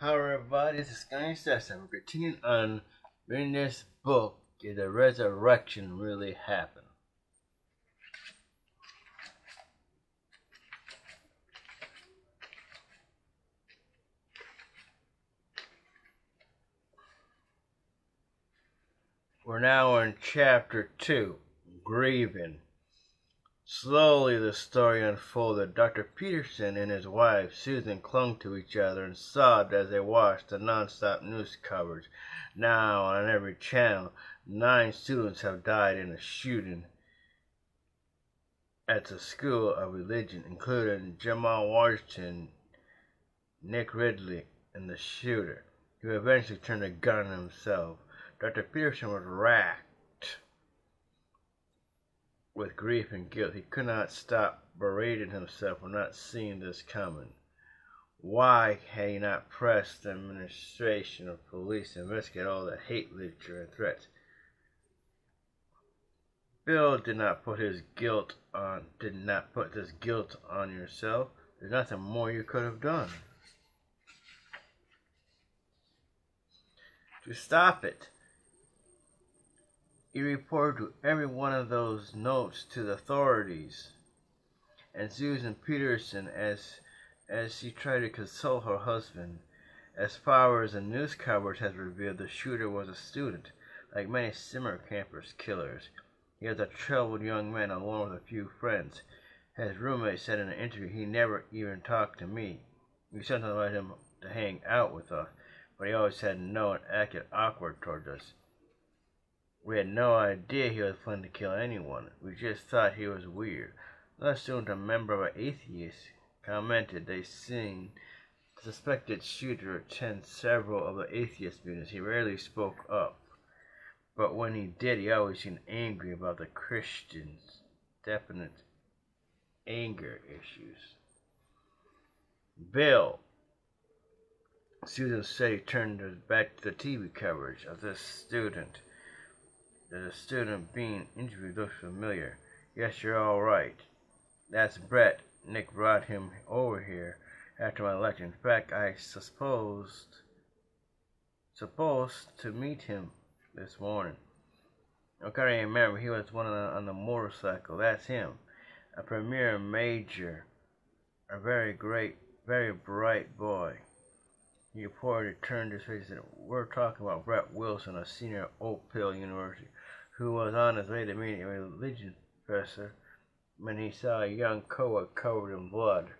Hi everybody, this is Gangsta and we're continuing on reading this book. Did the resurrection really happen? We're now in chapter 2, Grieving. Slowly the story unfolded. Dr. Peterson and his wife, Susan, clung to each other and sobbed as they watched the non-stop news coverage. Now, on every channel, 9 students have died in a shooting at the School of Religion, including Jamal Washington, Nick Ridley, and the shooter, who eventually turned the gun on himself. Dr. Peterson was racked with grief and guilt. He could not stop berating himself for not seeing this coming. Why had he not pressed the administration of police to investigate all the hate literature and threats? Bill did not put this guilt on yourself. There's nothing more you could have done to stop it. He reported every one of those notes to the authorities, and Susan Peterson, as she tried to console her husband. As far as the news coverage has revealed, the shooter was a student. Like many summer campers killers, he was a troubled young man along with a few friends. His roommate said in an interview he never even talked to me. We sometimes invited him to hang out with us, but he always said no and acted awkward towards us. We had no idea he was planning to kill anyone. We just thought he was weird. Another student, a member of an atheist, commented they seen the suspected shooter attend several of the atheist meetings. He rarely spoke up, but when he did, he always seemed angry about the Christians' definite anger issues. Bill, Susan said, he turned back to the TV coverage of this student. The student being interviewed looks familiar. Yes, you're all right. That's Brett. Nick brought him over here after my lecture. In fact, I supposed to meet him this morning. Okay, I remember he was one on the motorcycle. That's him. A premier major. A very bright boy. He reported turned his face and said, "We're talking about Brett Wilson, a senior at Oak Hill University, who was on his way to meet a religion professor when he saw a young coworker covered in blood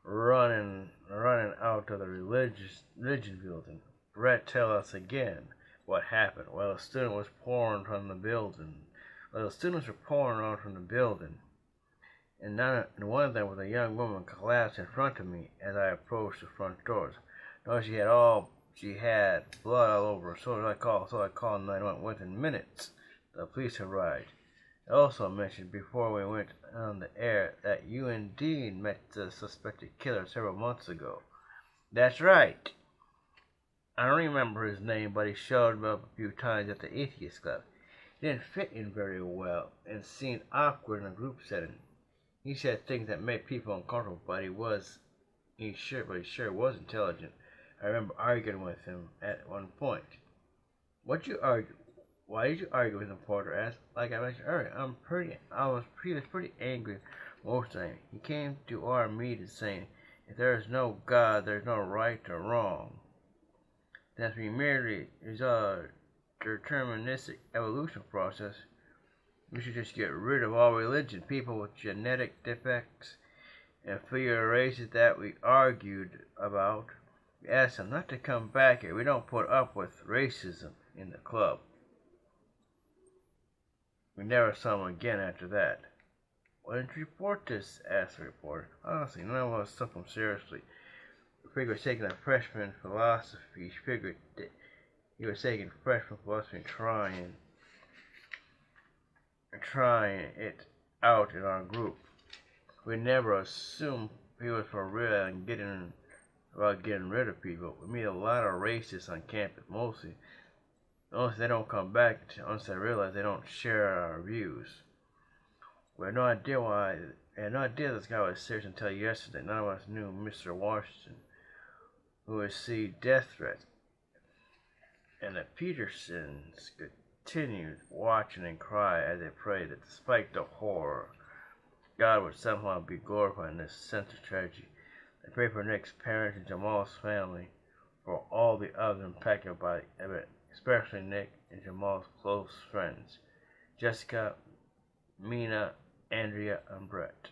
running out of the religion building." Brett, tell us again what happened. Well, the students were pouring out from the building, and one of them was a young woman collapsed in front of me as I approached the front doors. Noticed she had blood all over her. So I called 911. Within minutes, the police arrived. I also mentioned before we went on the air that you indeed met the suspected killer several months ago. That's right. I don't remember his name, but he showed up a few times at the atheist club. He didn't fit in very well and seemed awkward in a group setting. He said things that made people uncomfortable, but he sure was intelligent. I remember arguing with him at one point. Why did you argue with him? Porter asked. Like I mentioned earlier, he was pretty angry most of the time. He came to our meeting saying, if there is no God, there is no right or wrong. That we merely is a deterministic evolution process. We should just get rid of all religion. People with genetic defects and inferior races that we argued about. We asked them not to come back here. We don't put up with racism in the club. We never saw him again after that. Why didn't you report this? Asked the reporter. Honestly, none of us took him seriously. We figured he was taking a freshman philosophy. He was taking freshman philosophy and trying it out in our group. We never assumed he was for real and getting rid of people. We meet a lot of racists on campus, mostly they don't come back unless they realize they don't share our views. We had no idea this guy was serious until yesterday. None of us knew Mr. Washington, who received death threats, and the Petersons continued watching and cry as they prayed that despite the horror, God would somehow be glorified in this sense of tragedy. They prayed for Nick's parents and Jamal's family, for all the others impacted by the event, especially Nick and Jamal's close friends, Jessica, Mina, Andrea, and Brett.